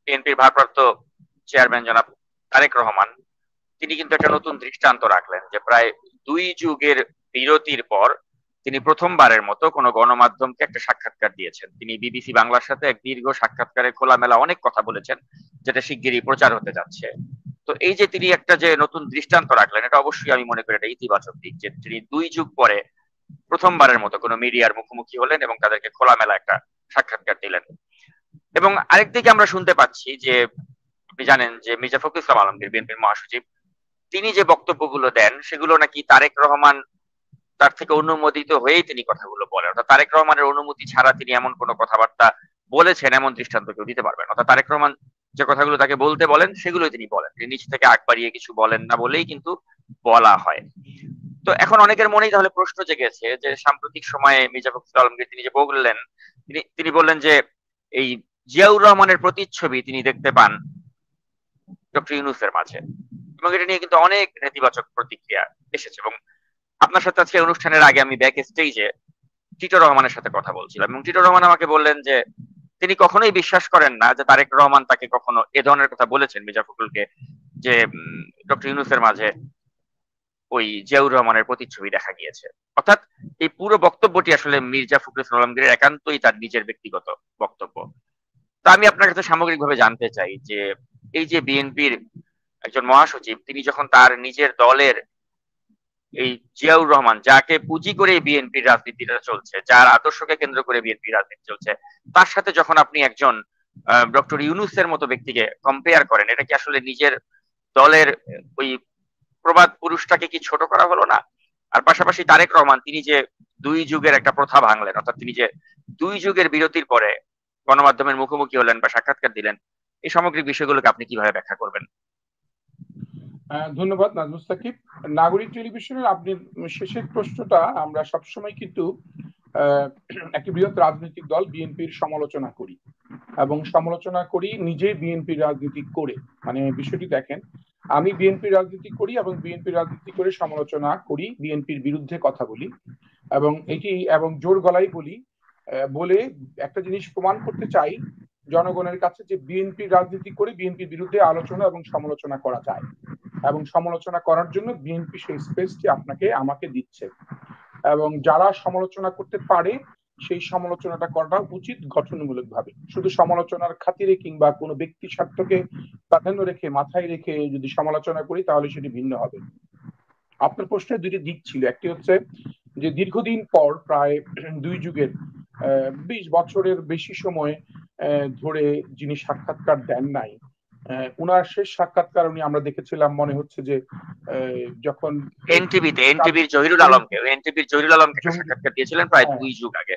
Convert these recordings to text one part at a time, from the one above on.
বিএনপির ভারপ্রাপ্ত চেয়ারম্যান জনাব তারেক রহমান, তিনি কিন্তু একটা নতুন দৃষ্টান্ত রাখলেন যে প্রায় 2 যুগের বিরতির পর তিনি প্রথমবারের মতো কোনো গণমাধ্যমকে একটা সাক্ষাৎকার দিয়েছেন। তিনি বিবিসি বাংলার সাথে এক দীর্ঘ সাক্ষাৎকারে খোলামেলা অনেক কথা বলেছেন, যেটা শিগগিরই প্রচার হতে যাচ্ছে। তো এই যে তিনি একটা যে নতুন দৃষ্টান্ত রাখলেন, এটা অবশ্যই আমি মনে করি এটা ইতিবাচক দিক, যে তিনি 2 যুগ পরে প্রথমবারের মতো কোনো মিডিয়ার মুখোমুখি হলেন এবং তাদেরকে খোলামেলা একটা সাক্ষাৎকার দিলেন। এবং আরেকদিকে আমরা শুনতে পাচ্ছি যে, আপনি জানেন যে মির্জা ফখরুল ইসলাম আলমগীর বিএনপির মহাসচিব, তিনি যে বক্তব্যগুলো দেন সেগুলো নাকি তারেক রহমান তার থেকে অনুমোদিত হয়েই তিনি কথাগুলো বলেন, অর্থাৎ তারেক রহমানের অনুমতি ছাড়া তিনি এমন কোনো কথাবার্তা বলেছেন এমন দৃষ্টান্ত কেউ দিতে পারবেন না। অর্থাৎ তারেক রহমান যে কথাগুলো তাকে বলতে বলেন সেগুলোই তিনি বলেন, তিনি নিচ থেকে আগ বাড়িয়ে কিছু বলেন না বলেই কিন্তু বলা হয়। তো এখন অনেকের মনেই তাহলে প্রশ্ন জেগেছে যে সাম্প্রতিক সময়ে মির্জা ফখরুল আলমগীর তিনি যে বললেন, তিনি বললেন যে এই জিয়াউর রহমানের প্রতিচ্ছবি তিনি দেখতে পান ডক্টর ইউনূসের মাঝে, এবং এটা নিয়ে কিন্তু অনেক নেতিবাচক প্রতিক্রিয়া এসেছে। এবং আপনার সাথে আজকে অনুষ্ঠানের আগে আমি ব্যাক স্টেজে টিটো রহমানের সাথে কথা বলছিলাম, এবং টিটো রহমান আমাকে বললেন যে তিনি কখনোই বিশ্বাস করেন না যে তারেক রহমান তাকে কখনো এ ধরনের কথা বলেছেন মির্জা ফখরুলকে, যে ডক্টর ইউনূসের মাঝে ওই জিয়াউর রহমানের প্রতিচ্ছবি দেখা গিয়েছে। অর্থাৎ এই পুরো বক্তব্যটি আসলে মির্জা ফখরুল ইসলাম আলমগীরের একান্তই তার নিজের ব্যক্তিগত বক্তব্য। তা আমি আপনার কাছে সামগ্রিকভাবে জানতে চাই যে এই যে বিএনপির একজন মহাসচিব, তিনি যখন তার নিজের দলের এই জিয়াউর রহমান, যাকে পুঁজি করে বিএনপির রাজনীতিটা চলছে, যার আদর্শকে কেন্দ্র করে বিএনপির রাজনীতি চলছে, তার সাথে যখন আপনি একজন ডক্টর ইউনূসের মতো ব্যক্তিকে কম্পেয়ার করেন, এটা কি আসলে নিজের দলের ওই প্রবাদ পুরুষটাকে কি ছোট করা হলো না? আর পাশাপাশি তারেক রহমান, তিনি যে 2 যুগের একটা প্রথা ভাঙলেন, অর্থাৎ তিনি যে 2 যুগের বিরতির পরে গণমাধ্যমের মুখোমুখি হলেন বা সাক্ষাৎকার দিলেন, এই সামগ্রিক বিষয়গুলোকে আপনি কিভাবে ব্যাখ্যা করবেন? ধন্যবাদ নাজমুস সাকিব। নাগরিক টেলিভিশনের আপনি শেষের প্রশ্নটা, আমরা সবসময় কিন্তু একটি বৃহৎ রাজনৈতিক দল বিএনপির সমালোচনা করি, এবং সমালোচনা করি নিজে বিএনপির রাজনীতি করে। মানে বিষয়টি দেখেন, আমি বিএনপির রাজনীতি করি এবং বিএনপির রাজনীতি করে সমালোচনা করি, বিএনপির বিরুদ্ধে কথা বলি, এবং জোর গলায় বলি, বলে একটা জিনিস প্রমাণ করতে চাই জনগণের কাছে, যে বিএনপির রাজনীতি করে বিএনপির বিরুদ্ধে আলোচনা এবং সমালোচনা করা যায়, এবং সমালোচনা করার জন্য বিএনপি সেই স্পেসটি আপনাকে আমাকে দিচ্ছে। এবং যারা সমালোচনা করতে পারে সেই সমালোচনাটা করাটা উচিত গঠনমূলক ভাবে। শুধু সমালোচনার খাতিরে কিংবা কোনো ব্যক্তি স্বার্থকে প্রাধান্য রেখে মাথায় রেখে যদি সমালোচনা করি তাহলে সেটি ভিন্ন হবে। আপনার প্রশ্নের 2টি দিক ছিল, একটি হচ্ছে যে দীর্ঘদিন পর প্রায় 2 যুগের 20 বছরের বেশি সময় ধরে যিনি সাক্ষাৎকার দেন নাই, উনার শেষ সাক্ষাৎকার উনি আমরা দেখেছিলাম মনে হচ্ছে যে যখন এনটিভির জহিরুল আলমকে একটা সাক্ষাৎকার দিয়েছিলেন প্রায় 2 যুগ আগে।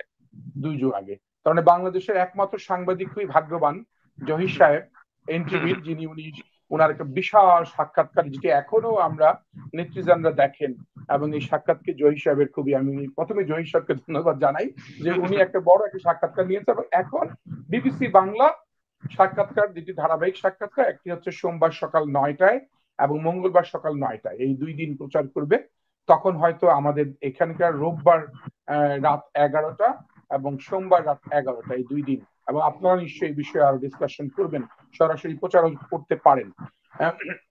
2 যুগ আগে, তার মানে বাংলাদেশের একমাত্র সাংবাদিক খুবই ভাগ্যবান জহির সাহেব এনটিভির, যিনি উনার একটা বিশাল সাক্ষাৎকার, যেটি এখনো আমরা নেত্রীজানরা দেখেন। এবং এই সাক্ষাৎকে জহির সাহেবের খুবই, আমি প্রথমে জহির সাহেবকে ধন্যবাদ জানাই যে উনি একটা বড় একটা সাক্ষাৎকার নিয়েছে। এবং এখন বিবিসি বাংলা সাক্ষাৎকার, দুটি ধারাবাহিক সাক্ষাৎকার, একটি হচ্ছে সোমবার সকাল 9টায় এবং মঙ্গলবার সকাল 9টায়, এই 2 দিন প্রচার করবে। তখন হয়তো আমাদের এখানকার রোববার রাত 11টা এবং সোমবার রাত 11টা, এই 2 দিন। এবং আপনারা নিশ্চয়ই এই বিষয়ে আরো ডিসকাশন করবেন, সরাসরি প্রচার করতে পারেন।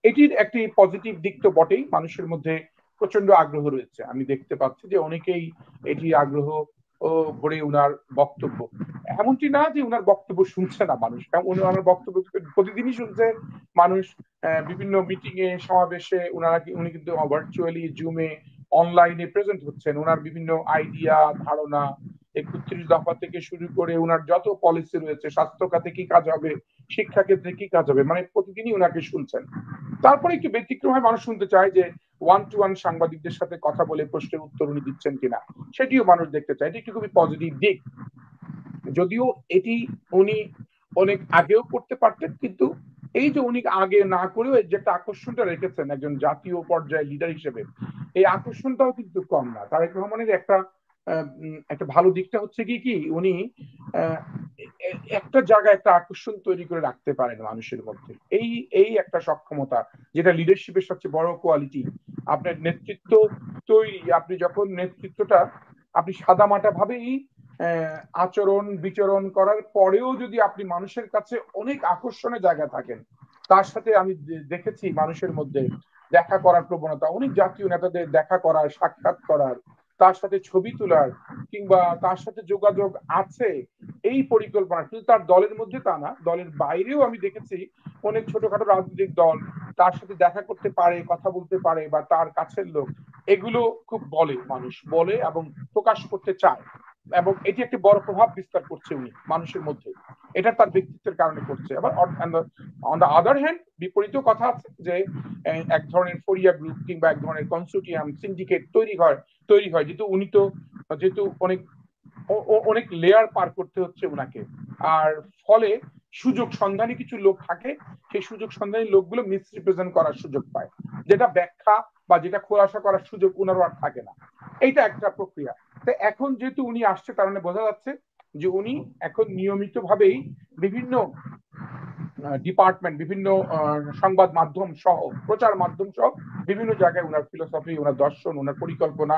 এটির একটি পজিটিভ দিক তো বটেই, মানুষের মধ্যে প্রচন্ড আগ্রহ রয়েছে। আমি দেখতে পাচ্ছি যে অনেকেই এটি আগ্রহ ভরে উনার বক্তব্য, এমনটি না যে উনার বক্তব্য শুনছে না মানুষ, উনার বক্তব্য প্রতিদিনই শুনছে মানুষ। বিভিন্ন মিটিং এ সমাবেশে উনি কিন্তু ভার্চুয়ালি জুমে অনলাইনে প্রেজেন্ট হচ্ছেন। উনার বিভিন্ন আইডিয়া ধারণা, 31 দফা থেকে শুরু করে উনার যত পলিসি রয়েছে, স্বাস্থ্য খাতে কি কাজ হবে, শিক্ষা ক্ষেত্রে কি কাজ হবে, মানে প্রতিদিনই উনাকে শুনছেন। তারপরে একটু ব্যতিক্রমে মানুষ শুনতে চায় যে 1-to-1 সাংবাদিকদের সাথে কথা বলে প্রশ্নের উত্তর উনি দিচ্ছেন কিনা, সেটিও মানুষ দেখতে চায়। এটি একটি খুবই পজিটিভ দিক। যদিও এটি উনি অনেক আগেও করতে পারতেন, কিন্তু এই যে উনি আগে না করেও যে একটা আকর্ষণটা রেখেছেন একজন জাতীয় পর্যায়ে লিডার হিসেবে, এই আকর্ষণটাও কিন্তু কম না। তারেক রহমানের একটা ভালো দিকটা হচ্ছে কি উনি একটা জায়গায় একটা আকর্ষণ তৈরি করে রাখতে পারেন মানুষের মধ্যে। এই এই একটা সক্ষমতা, যেটা লিডারশিপের সবচেয়ে বড় কোয়ালিটি। আপনার নেতৃত্ব তৈরি, আপনি যখন নেতৃত্বটা আপনি সাদামাটা ভাবেই আচরণ বিচরণ করার পরেও যদি আপনি মানুষের কাছে অনেক আকর্ষণের জায়গা থাকেন, তার সাথে আমি দেখেছি মানুষের মধ্যে দেখা করার প্রবণতা, অনেক জাতীয় নেতাদের দেখা করার, সাক্ষাৎ করার, তার সাথে ছবি তোলার, কিংবা তার সাথে যোগাযোগ আছে, এই পরিকল্পনা কিন্তু তার দলের মধ্যে তা না, দলের বাইরেও আমি দেখেছি অনেক ছোটখাটো রাজনৈতিক দল তার সাথে দেখা করতে পারে, কথা বলতে পারে, বা তার কাছের লোক, এগুলো খুব বলে, মানুষ বলে এবং প্রকাশ করতে চায়, এবং এটি একটি বড় প্রভাব বিস্তার করছে উনি মানুষের মধ্যে। এটা তার ব্যক্তিত্বের কারণে করছে। আবার অন দ্য আদার হ্যান্ড বিপরীতও কথা আছে, যে এক ধরনের ফরিয়া গ্রুপ কিংবা এক ধরনের কনসোর্টিয়াম সিন্ডিকেট তৈরি হয় যেহেতু অনেক লেয়ার পার করতে হচ্ছে ওনাকে, আর ফলে সুযোগ সন্ধানী কিছু লোক থাকে, সেই সুযোগ সন্ধানী লোকগুলো মিসরিপ্রেজেন্ট করার সুযোগ পায়, যেটা ব্যাখ্যা বা যেটা খোলাসা করার সুযোগ ওনারও আর থাকে না। এইটা একটা প্রক্রিয়া। তো এখন যেহেতু উনি আসছে, কারণে বোঝা যাচ্ছে যে উনি এখন নিয়মিত ভাবেই বিভিন্ন ডিপার্টমেন্ট, বিভিন্ন সংবাদ মাধ্যম সহ, প্রচার মাধ্যম সহ বিভিন্ন জায়গায় ওনার ফিলোসফি, ওনার দর্শন, ওনার পরিকল্পনা,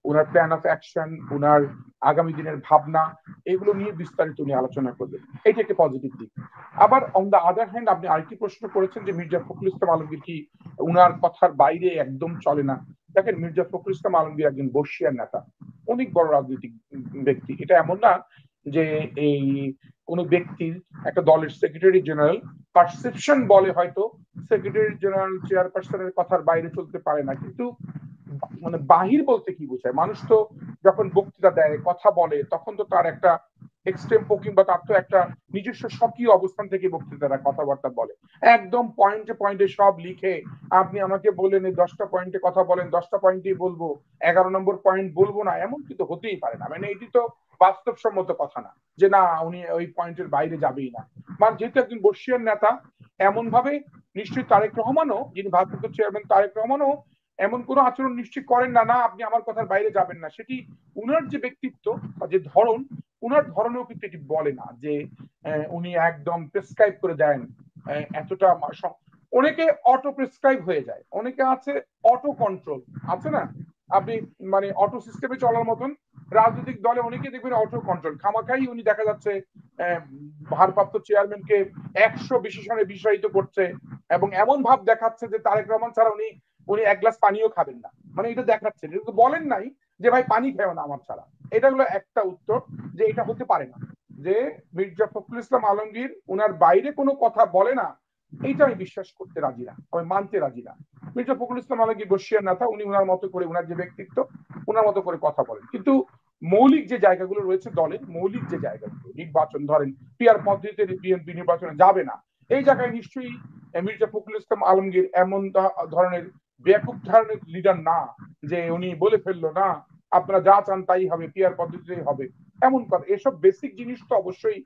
ওনার প্ল্যান অফ অ্যাকশন, ওনার আগামী দিনের ভাবনা, এগুলো নিয়ে বিস্তারিত উনি আলোচনা করবেন। এইটা একটা পজিটিভ দিক। আবার অন দ্য আদার হ্যান্ড আপনি আরেকটি প্রশ্ন করেছেন যে মির্জা ফখরুল ইসলাম আলমগীর কি উনার কথার বাইরে একদম চলে না। দেখেন, মির্জা ফখরুল ইসলাম আলমগীর একজন বর্ষিয়ার নেতা, অনেক বড় রাজনৈতিক ব্যক্তি। এটা এমন না যে এই কোন ব্যক্তির, একটা দলের সেক্রেটারি জেনারেল পারসেপশন বলে হয়তো সেক্রেটারি জেনারেল চেয়ারপারসনের কথার বাইরে চলতে পারে না, কিন্তু মানে বাহির বলতে কি বোঝায়? মানুষ তো যখন বক্তৃতা দেয়, কথা বলে, তখন তো তার একটা এক্সটেম্পো কিংবা তার তো একটা নিজস্ব স্বকীয় অবস্থান থেকে বক্তৃতারা কথাবার্তা বলে। একদম পয়েন্টে পয়েন্টে সব লিখে আপনি আমাকে বললেন এই 10টা পয়েন্টে কথা বলেন, 10টা পয়েন্টেই বলবো, 11 নম্বর পয়েন্ট বলবো না, এমন কিন্তু হতেই পারে না। মানে এটি তো বাস্তবসম্মত কথা না যে না উনি ওই পয়েন্টের বাইরে যাবেই না। মানে যেহেতু একজন বর্ষীয় নেতা, এমন ভাবে নিশ্চয়ই তারেক রহমানও, যিনি ভারপ্রাপ্ত চেয়ারম্যান তারেক রহমানও এমন কোনো আচরণ নিশ্চয় করেন না, না আপনি আমার কথার বাইরে যাবেন না। সেটি উনার যে ব্যক্তিত্ব বা যে ধরন, উনার ধরনেও কিন্তু এটি বলে না যে উনি একদম প্রেসক্রাইব করে দেন এতটা। অনেকে অটো প্রেসক্রাইব হয়ে যায়, অনেকে আছে অটো কন্ট্রোল, আছে না? আপনি মানে অটো সিস্টেমে চলার মতন রাজনৈতিক দলে অনেকে দেখবেন অটো কন্ট্রোল, খামাখাই উনি দেখা যাচ্ছে ভারপ্রাপ্ত চেয়ারম্যানকে 100 বিশেষণে বিষয়িত করছে, এবং এমন ভাব দেখাচ্ছে যে তারেক রহমান ছাড়া উনি উনি এক গ্লাস পানিও খাবেন না। মানে এটা দেখাচ্ছে, কিন্তু বলেন নাই যে ভাই পানি খেও না আমার ছাড়া। এটা হলো একটা উত্তর, যে এটা হতে পারে না যে মির্জা ফখরুল ইসলাম আলমগীর উনার বাইরে কোনো কথা বলে না। এইটা আমি বিশ্বাস করতে রাজি না, আমি মানতে রাজি না। মির্জা ফখরুল ইসলাম আলমগীর বর্ষীয়ার নেতা, উনি উনার মতো করে, উনার যে ব্যক্তিত্ব, উনার মতো করে কথা বলেন, কিন্তু মৌলিক যে জায়গাগুলো রয়েছে দলের, মৌলিক যে জায়গাগুলো, নির্বাচন ধরেন পিআর পদ্ধতিতে বিএনপি নির্বাচনে যাবে না, এই জায়গায় নিশ্চয়ই মির্জা ফখরুল ইসলাম আলমগীর এমন ধরনের বেকুব ধরনের লিডার না যে উনি বলে ফেললো না আপনারা যা চান তাই হবে, পিআর পদ্ধতিতেই হবে, এমন কথা। এসব বেসিক জিনিস তো অবশ্যই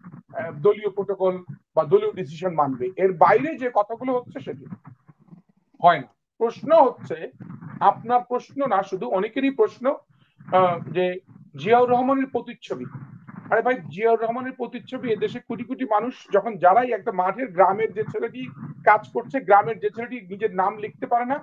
দলীয় প্রোটোকল বা দলীয় ডিসিশন মানবে, এর বাইরে যে কথাগুলো হচ্ছে সেটি হয় না। প্রশ্ন হচ্ছে, আপনার প্রশ্ন না, শুধু অনেকেরই প্রশ্ন যে জিয়াউর রহমানের প্রতিচ্ছবি। আরে ভাই, জিয়াউর রহমানের প্রতিচ্ছবি এদেশে কোটি কোটি মানুষ, যখন যারাই একটা মাঠের গ্রামের যে ছেলেটি কাজ করছে, গ্রামের যে ছেলেটি নিজের নাম লিখতে পারে না,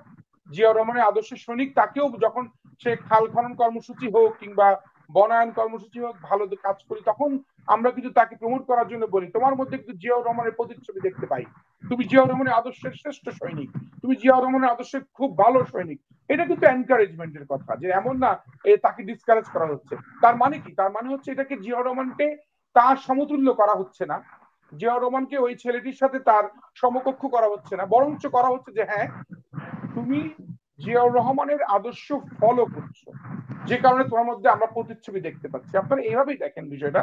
জিয়াউর রহমানের আদর্শের সৈনিক, তাকেও যখন সে খাল খনন কর্মসূচি হোক কিংবা বনায়ন কর্মসূচি হোক ভালো কাজ করি, তখন আমরা কিন্তু তাকে প্রমোট করার জন্য বলি তোমার মধ্যে কিন্তু জিয়াউর রহমানের প্রতিচ্ছবি দেখতে পাই, তুমি জিয়াউর রহমানের আদর্শের শ্রেষ্ঠ সৈনিক, তুমি জিয়াউর রহমানের আদর্শের খুব ভালো সৈনিক। এটা কিন্তু এনকারেজমেন্টের কথা, যে এমন না তাকে ডিসকারেজ করা হচ্ছে। তার মানে কি? তার মানে হচ্ছে এটাকে জিয়াউর রহমানকে তার সমতুল্য করা হচ্ছে না, জিয়াউর রহমানকে ওই ছেলেটির সাথে তার সমকক্ষ করা হচ্ছে না, বরঞ্চ করা হচ্ছে যে হ্যাঁ তুমি জিয়াউর রহমানের আদর্শ ফলো করছো, যে কারণে তোমার মধ্যে আমরা প্রতিচ্ছবি দেখতে পাচ্ছি। আপনারা এইভাবেই দেখেন বিষয়টা,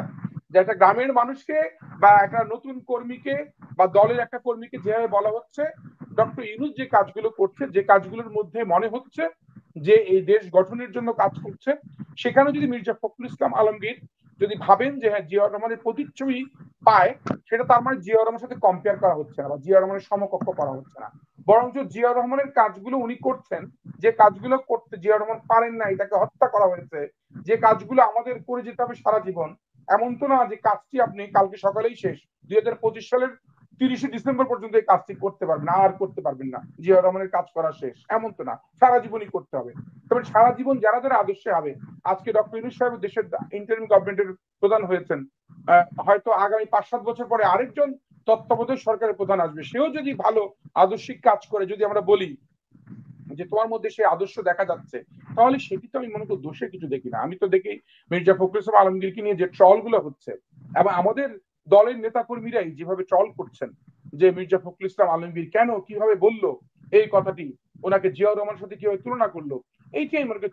যে একটা গ্রামের মানুষকে বা একটা নতুন কর্মীকে বা দলের একটা কর্মীকে যেভাবে বলা হচ্ছে ডক্টর ইউনূস যে কাজগুলো করছে, যে কাজগুলোর মধ্যে মনে হচ্ছে যে এই দেশ গঠনের জন্য কাজ করছে, সেখানে যদি মির্জা ফখরুল ইসলাম আলমগীর যদি ভাবেন যে হ্যাঁ জিয়াউর রহমানের প্রতিচ্ছবি পায়, সেটা তার মানে জিয়াউর রহমানের সাথে কম্পেয়ার করা হচ্ছে না বা জিয়াউর রহমানের সমকক্ষ করা হচ্ছে না, বরঞ্চ জিয়াউর রহমানের কাজগুলো উনি করছেন, যে কাজগুলো করতে জিয়াউর রহমান পারেন না, এটাকে হত্যা করা হয়েছে, যে কাজগুলো আমাদের করে যেতে হবে সারা জীবন, এমন তো না যে কাজটি আপনি কালকে সকালেই শেষ। 2025 সালের 30শে ডিসেম্বর পর্যন্ত এই কাজটি করতে পারবেন, আর করতে পারবেন না, জিয়া রহমানের কাজ করা শেষ, এমন তো না, সারা জীবনই করতে হবে। তবে সারা জীবন যারা যারা আদর্শে হবে, আজকে ডক্টর ইউনূস সাহেব দেশের ইন্টারিম গভর্নমেন্টের প্রধান হয়েছেন, হয়তো আগামী 5-7 বছর পরে আরেকজন তত্ত্বাবধায়ক সরকারের প্রধান আসবে, সেও যদি ভালো আদর্শিক কাজ করে, যদি আমরা বলি যে তোমার মধ্যে সেই আদর্শ দেখা যাচ্ছে, তাহলে সেটি তো আমি মনে করি দোষে কিছু দেখি না। আমি তো দেখি মির্জা ফখরুল ইসলাম আলমগীরকে নিয়ে যে ট্রল গুলো হচ্ছে, এবং আমাদের দলের নেতা কর্মীরাই যেভাবে ট্রল করছেন যে মির্জা ফখরুল ইসলাম আলমগীর কেন কিভাবে বললো এই কথাটি, ওনাকে জিয়াউর রহমানের সাথে কিভাবে তুলনা করলো, এইটাই মনে করি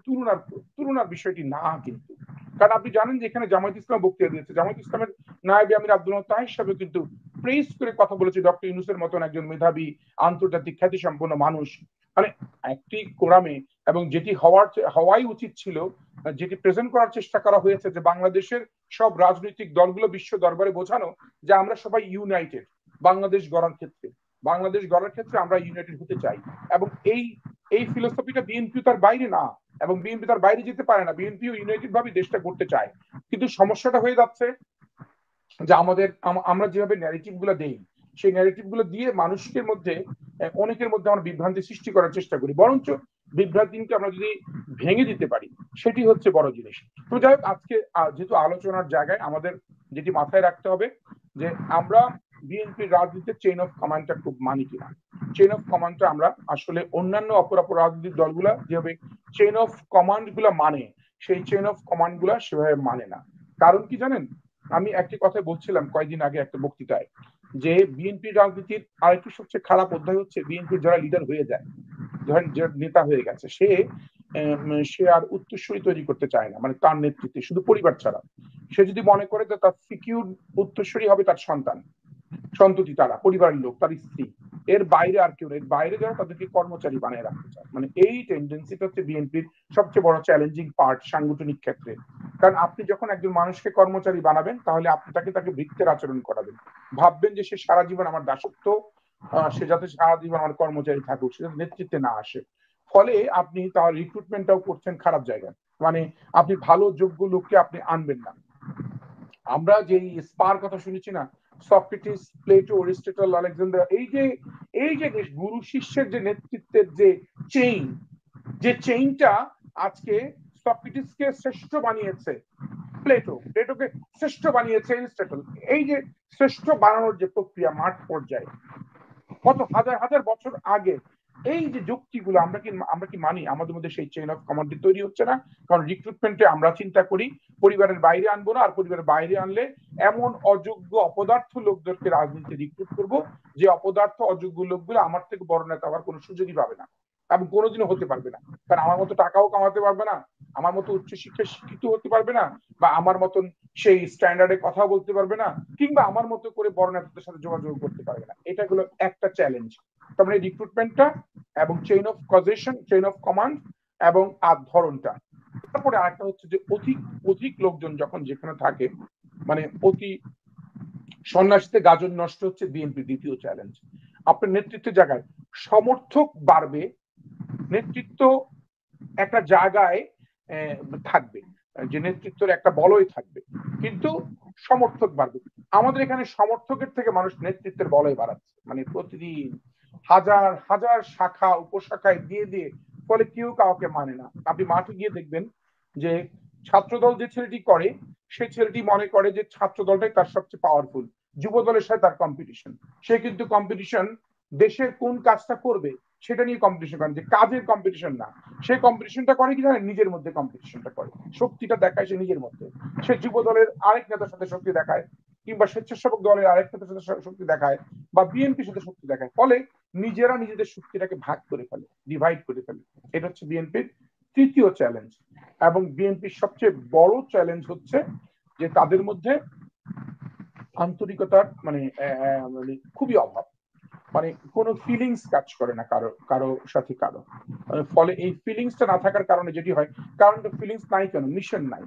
তুলনার বিষয়টি না কিন্তু। কারণ আপনি জানেন যে এখানে জামায়াত ইসলাম বক্তৃতা দিয়েছে, জামায়াত ইসলামের নায়েবে আমির আব্দুল তাহির সাহেব কিন্তু প্রেস করে কথা বলেছে ডক্টর ইউনূসের মতন একজন মেধাবী আন্তর্জাতিক খ্যাতি সম্পন্ন মানুষ। মানে একটি কোরামে, এবং যেটি হওয়াই উচিত ছিল, যেটি প্রেজেন্ট করার চেষ্টা করা হয়েছে, যে বাংলাদেশের সব রাজনৈতিক দলগুলো বিশ্ব দরবারে বোঝানো যে আমরা সবাই ইউনাইটেড বাংলাদেশ গড়ার ক্ষেত্রে আমরা ইউনাইটেড হতে চাই। এবং এই ফিলোসফিটা বিএনপি তার বাইরে না, এবং বিএনপি তার বাইরে যেতে পারে না, বিএনপিও ইউনাইটেড ভাবে দেশটা করতে চায়। কিন্তু সমস্যাটা হয়ে যাচ্ছে যে আমরা যেভাবে ন্যারেটিভ গুলো দেই, সেই ন্যারেটিভ গুলো দিয়ে মানুষের মধ্যে, অনেকের মধ্যে আমরা বিভ্রান্তি সৃষ্টি করার চেষ্টা করি, বরঞ্চ বিভ্রান্তিকে আমরা যদি ভেঙে দিতে পারি, সেটি হচ্ছে বড় জিনিস। তো যাই হোক, আজকে যেহেতু আলোচনার জায়গায় আমাদের যেটি মাথায় রাখতে হবে, যে আমরা বিএনপির রাজনীতির চেইন অফ কমান্ডটা খুব মানি কিনা। চেইন অফ কমান্ডটা আমরা আসলে অন্যান্য অপর রাজনৈতিক দলগুলা যেভাবে চেইন অফ কমান্ড গুলা মানে, সেই চেইন অফ কমান্ড গুলা সেভাবে মানে না। কারণ কি জানেন, আমি একটি কথা বলছিলাম কয়েকদিন আগে একটা বক্তৃতায়, যে বিএনপির রাজনীতির আরেকটি সবচেয়ে খারাপ অধ্যায় হচ্ছে বিএনপির যারা লিডার হয়ে যায়, ধরেন যে নেতা হয়ে গেছে, সে আর উত্তরসূরি তৈরি করতে চায় না, মানে তার নেতৃত্বে শুধু পরিবার ছাড়া। সে যদি মনে করে যে তার সিকিউর উত্তরসূরি হবে তার সন্ততি, তারা পরিবারের লোক, তার স্ত্রী, এর বাইরে আর কেউ, এর বাইরে যারা তাদেরকে কর্মচারী বানিয়ে রাখতে চায়। মানে এই টেন্ডেন্সিটা হচ্ছে বিএনপির সবচেয়ে বড় চ্যালেঞ্জিং পার্ট সাংগঠনিক ক্ষেত্রে। কারণ আপনি যখন একজন মানুষকে কর্মচারী বানাবেন, তাহলে আপনি তাকে বৃত্তের আচরণ করাবেন, ভাববেন যে সে সারা জীবন আমার দাসত্ব, সে যাতে সারা জীবন আমার কর্মচারী থাকুক, সে যাতে নেতৃত্বে না আসে। ফলে আপনি তার রিক্রুটমেন্টটাও করছেন খারাপ জায়গায়, মানে আপনি ভালো যোগ্য লোককে আপনি আনবেন না। আমরা যে স্পার কথা শুনেছি না, সক্রেটিস, প্লেটো, অ্যারিস্টটল, আলেকজান্ডার, এই যে গুরু শিষ্যের যে নেতৃত্বের যে চেইনটা আজকে সক্রেটিসকে শ্রেষ্ঠ বানিয়েছে প্লেটোকে শ্রেষ্ঠ বানিয়েছে অ্যারিস্টটল। এই যে শ্রেষ্ঠ বানানোর যে প্রক্রিয়া মাঠ পর্যায়ে কত হাজার হাজার বছর আগে, এই যে যুক্তিগুলো আমরা কি মানি? আমাদের মধ্যে সেই চেইন অফ কমান্ড তৈরি হচ্ছে না। কারণ রিক্রুটমেন্টে আমরা চিন্তা করি পরিবারের বাইরে আনবো না, আর পরিবারের বাইরে আনলে এমন অযোগ্য অপদার্থ লোকদেরকে রাজনীতি রিক্রুট করব, যে অপদার্থ অযোগ্য লোকগুলো আমার থেকে বড় নেতা হওয়ার কোনো সুযোগই পাবে না, এবং কোনোদিনও হতে পারবে না। কারণ আমার মতো টাকাও কামাতে পারবে না, আমার মতো উচ্চশিক্ষায় শিক্ষিত হতে পারবে না, বা আমার মতন সেই স্ট্যান্ডার্ডে কথা বলতে পারবে না, কিংবা আমার মতো করে বড় নেতাদের সাথে যোগাযোগ করতে পারবে না। এটা হলো একটা চ্যালেঞ্জ। তার মানে রিক্রুটমেন্টটা এবং chain of causation, chain of command এবং ধরনটা। তারপরে আরেকটা হচ্ছে যে অধিক লোকজন যখন যেখানে থাকে, মানে অতি সন্ন্যাসীতে গাজন নষ্ট হচ্ছে বিএনপি দ্বিতীয় চ্যালেঞ্জ। আপনার নেতৃত্বের জায়গায় সমর্থক বাড়বে, নেতৃত্ব একটা জায়গায় থাকবে, যে নেতৃত্বের একটা বলয় থাকবে, কিন্তু সমর্থক বাড়বে। আমাদের এখানে সমর্থকের থেকে মানুষ নেতৃত্বের বলয় বাড়াচ্ছে, মানে প্রতিদিন হাজার হাজার শাখা উপশাখায় দিয়ে, ফলে কেউ কাউকে মানে না। আপনি মাঠে গিয়ে দেখবেন যে ছাত্রদল যে ছেলেটি করে, সে ছেলেটি মনে করে যে ছাত্র দলটাই তার সবচেয়ে পাওয়ারফুল, যুব দলের সাথে তার কম্পিটিশন। সে কিন্তু কম্পিটিশন দেশের কোন কাজটা করবে সেটা নিয়ে কম্পিটিশন করেন, যে কাজের কম্পিটিশন না। সে কম্পিটিশনটা করে কি জানেন, নিজের মধ্যে কম্পিটিশনটা করে, শক্তিটা দেখায় সে নিজের মধ্যে। সে যুব দলের আরেক নেতার সাথে শক্তি দেখায়, কিংবা স্বেচ্ছাসেবক দলের আরেক নেতার সাথে শক্তি দেখায়, বা বিএনপির সাথে শক্তি দেখায়, ফলে নিজেরা নিজেদের শক্তিটাকে ভাগ করে ফেলে, ডিভাইড করে ফেলে। এটা হচ্ছে বিএনপির তৃতীয় চ্যালেঞ্জ। এবং বিএনপির সবচেয়ে বড় চ্যালেঞ্জ হচ্ছে যে তাদের মধ্যে আন্তরিকতার মানে খুবই অভাব, মানে কোনো ফিলিংস কাজ করে না কারো সাথে কারো। ফলে এই ফিলিংসটা না থাকার কারণে যেটি হয়, কারণ ফিলিংস নাই কেন, মিশন নাই।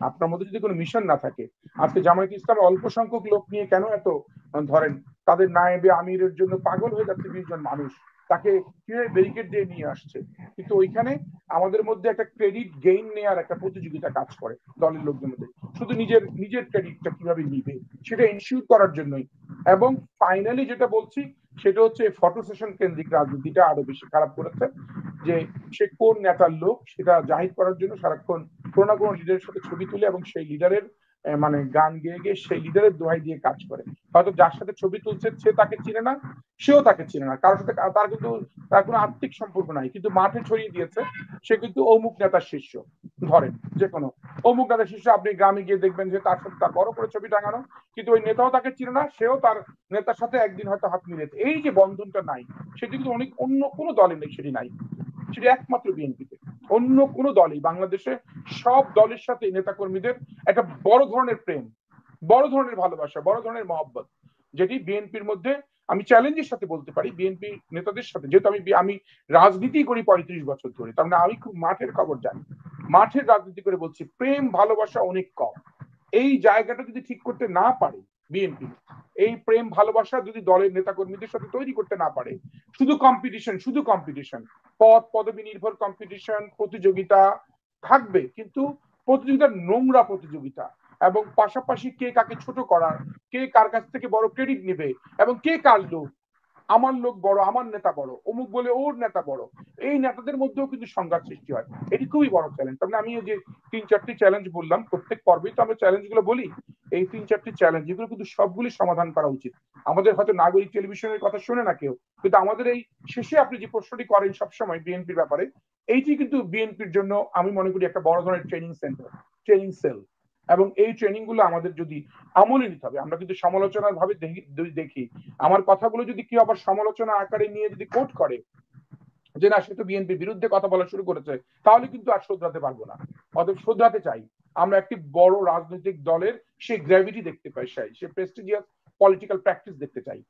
আপনার মধ্যে যদি কোনো মিশন না থাকে, আজকে জামায়াত ইসলাম অল্প সংখ্যক লোক নিয়ে কেন এত, ধরেন তাদের নায়েবে আমিরের জন্য পাগল হয়ে যাচ্ছে 20 জন মানুষ, তাকে কিভাবে ব্যারিকেড দিয়ে নিয়ে আসছে, কিন্তু ওইখানে আমাদের মধ্যে একটা ক্রেডিট গেইন নেওয়ার একটা প্রতিযোগিতা কাজ করে দলের লোকদের মধ্যে, শুধু নিজের নিজের ক্রেডিটটা কিভাবে নিবে সেটা ইনশিওর করার জন্যই। এবং ফাইনালি যেটা বলছি সেটা হচ্ছে ফটো সেশন কেন্দ্রিক রাজনীতিটা আরো বেশি খারাপ করেছে, যে সে কোন নেতার লোক সেটা জাহির করার জন্য সারাক্ষণ কোনো না কোনো লিডারের সাথে ছবি তুলে এবং সেই লিডারের মানে গান গেয়ে গিয়ে সেই লিডারের দোহাই দিয়ে কাজ করে। হয়তো যার সাথে ছবি তুলছে সে তাকে চিনে না, সেও তাকে চিনে না, কারোর সাথে তার কিন্তু তার কোনো আত্মিক সম্পর্ক নাই, কিন্তু মাঠে ছড়িয়ে দিয়েছে সে কিন্তু অমুক নেতার শিষ্য। ধরেন যে কোনো অমুক নেতার শিষ্য, আপনি গ্রামে গিয়ে দেখবেন যে তার সাথে তার বড় করে ছবি টাঙানো, কিন্তু ওই নেতাও তাকে চিনে না, সেও তার নেতার সাথে একদিন হয়তো হাত মিলেছে। এই যে বন্ধনটা নাই, সেটি কিন্তু অনেক অন্য কোনো দলে নেই, সেটি নাই, সেটি একমাত্র বিএনপিতে। অন্য কোনো দলই বাংলাদেশে সব দলের সাথে নেতাকর্মীদের একটা বড় ধরনের প্রেম, বড় ধরনের ভালোবাসা, বড় ধরনের মহব্বত, যেটি বিএনপির মধ্যে আমি চ্যালেঞ্জের সাথে বলতে পারি বিএনপি নেতাদের সাথে, যেহেতু আমি রাজনীতি করি 35 বছর ধরে, তার মানে আমি খুব মাঠের খবর জানি, মাঠের রাজনীতি করে বলছি প্রেম ভালোবাসা অনেক কম। এই জায়গাটা যদি ঠিক করতে না পারে বিএনপি, এই প্রেম ভালোবাসা যদি দলের নেতাকর্মীদের সাথে তৈরি করতে না পারে, শুধু কম্পিটিশন, শুধু কম্পিটিশন, পদ পদবি নির্ভর কম্পিটিশন, প্রতিযোগিতা থাকবে, কিন্তু প্রতিযোগিতা নোংরা প্রতিযোগিতা, এবং পাশাপাশি কে কাকে ছোট করার, কে কার কাছ থেকে বড় ক্রেডিট নেবে, এবং কে কার লোক, আমার লোক বড়, আমার নেতা বড়, অমুক বলে ওর নেতা বড়, এই নেতাদের মধ্যেও কিন্তু সংঘাত সৃষ্টি হয়। এটি খুবই বড় চ্যালেঞ্জ। তার মানে আমি এই যে 3-4টি চ্যালেঞ্জ বললাম, প্রত্যেক পর্বেই তো আমরা চ্যালেঞ্জ গুলো বলি, এই 3-4টি চ্যালেঞ্জ এগুলো কিন্তু সবগুলি সমাধান করা উচিত। আমাদের হয়তো নাগরিক টেলিভিশনের কথা শুনে না কেউ, কিন্তু আমাদের এই শেষে আপনি যে প্রশ্নটি করেন সবসময় বিএনপির ব্যাপারে, এইটি কিন্তু বিএনপির জন্য আমি মনে করি একটা বড় ধরনের ট্রেনিং সেন্টার, ট্রেনিং সেল। এবং এই ট্রেনিং গুলো আমাদের যদি আমলে নিতে হবে, আমরা কিন্তু সমালোচনার ভাবে দেখি, আমার কথাগুলো যদি কেউ আবার সমালোচনা আকারে নিয়ে যদি কোট করে যে না সে তো বিএনপির বিরুদ্ধে কথা বলা শুরু করেছে, তাহলে কিন্তু আর শোধরাতে পারবো না। অতএব শোধরাতে চাই, আমরা একটি বড় রাজনৈতিক দলের সেই গ্র্যাভিটি দেখতে পাই, সে প্রেস্টিজিয়াস পলিটিক্যাল প্র্যাকটিস দেখতে চাই।